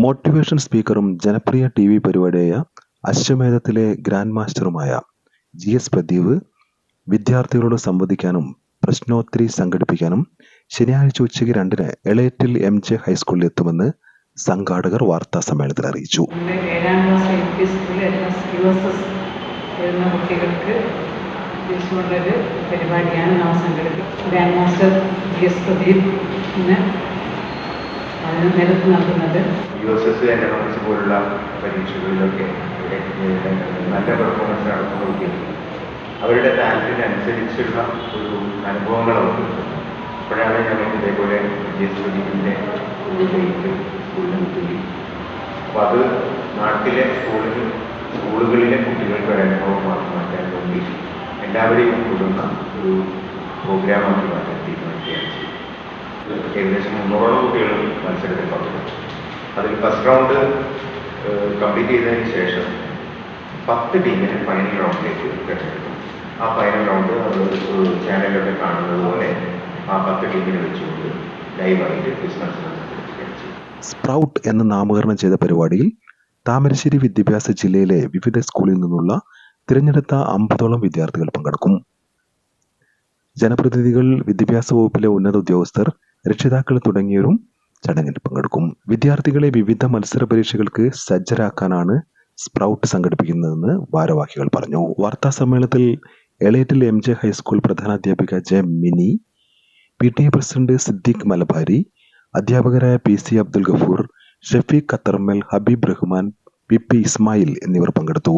Motivation സ്പീക്കറും ജനപ്രിയ TV പരിപാടിയായ അശ്വമേധത്തിലെ ഗ്രാൻഡ് മാസ്റ്ററുമായ GS പ്രദീപ് വിദ്യാർത്ഥികളോട് സംവദിക്കാനും പ്രശ്നോത്തരി സംഘടിപ്പിക്കാനും ശനിയാഴ്ച ഉച്ചയ്ക്ക് 2-ന് എളേറ്റിൽ MJ ഹൈസ്കൂളിൽ എത്തുമെന്ന് സംഘാടകർ വാർത്താസമ്മേളനത്തിൽ അറിയിച്ചു. പരിപാടിയാണ് നാം സംഘടിപ്പിക്കുന്നത്. ഗ്രാൻഡ് മാസ്റ്റർ GS പ്രദീപ് അതിന് നേതൃത്വം നൽകുന്നത്. USS NMS പോലുള്ള പരീക്ഷകളിലൊക്കെ നല്ല പെർഫോമൻസ് നടത്തുന്ന കുട്ടികൾ അവരുടെ ടാലന്റിനനുസരിച്ചുള്ള ഒരു അനുഭവങ്ങൾ അവർക്ക് കിട്ടുന്നു. അപ്പോഴാണ് ഞങ്ങൾ ഇതേപോലെ GS പ്രദീപിൻ്റെ ഒരു ഡേറ്റ് സ്കൂളിൽ കിട്ടുകയും അപ്പോൾ അത് നാട്ടിലെ സ്കൂളുകളിലെ കുട്ടികൾക്ക് ഒരു അനുഭവമാക്കി മാറ്റാൻ വേണ്ടി എല്ലാവരെയും ഉൾക്കൊള്ളുന്ന ഒരു പ്രോഗ്രാമാക്കി മാറ്റാൻ തീരുമാനിക്കുകയാണ് ചെയ്തത്. ഏകദേശം 300ഓളം കുട്ടികൾ മത്സരത്തിൽ പങ്കെടുത്തു. അതിൽ ഫസ്റ്റ് റൗണ്ട് കംപ്ലീറ്റ് ചെയ്തതിന് ശേഷം 10 ടീമിനെ ഫൈനൽ റൗണ്ടിലേക്ക് തിരഞ്ഞെടുക്കും. ആ ഫൈനൽ റൗണ്ട് അത് ചാനലിലൊക്കെ കാണുന്നത് പോലെ ആ 10 ടീമിനെ വെച്ചുകൊണ്ട് ലൈവായിട്ട് ക്വിസ് മത്സരം നടത്തി. സ്പ്രൗട്ട് എന്ന നാമകരണം ചെയ്ത പരിപാടിയിൽ താമരശ്ശേരി വിദ്യാഭ്യാസ ജില്ലയിലെ വിവിധ സ്കൂളിൽ നിന്നുള്ള തിരഞ്ഞെടുത്ത 50ഓളം വിദ്യാർത്ഥികൾ പങ്കെടുക്കും. ജനപ്രതിനിധികൾ, വിദ്യാഭ്യാസ വകുപ്പിലെ ഉന്നത ഉദ്യോഗസ്ഥർ, രക്ഷിതാക്കൾ തുടങ്ങിയവരും ചടങ്ങിൽ പങ്കെടുക്കും. വിദ്യാർത്ഥികളെ വിവിധ മത്സര പരീക്ഷകൾക്ക് സജ്ജരാക്കാനാണ് സ്പ്രൗട്ട് സംഘടിപ്പിക്കുന്നതെന്ന് ഭാരവാഹികൾ പറഞ്ഞു. വാർത്താ സമ്മേളനത്തിൽ എളേറ്റിൽ MJ ഹൈസ്കൂൾ പ്രധാനാധ്യാപിക J. Mini, PTA president Siddique Malabari, അധ്യാപകരായ PC അബ്ദുൽ ഗഫൂർ, ഷഫീഖ് ഖത്തർമൽ, ഹബീബ് റഹ്മാൻ, PP ഇസ്മായിൽ എന്നിവർ പങ്കെടുത്തു.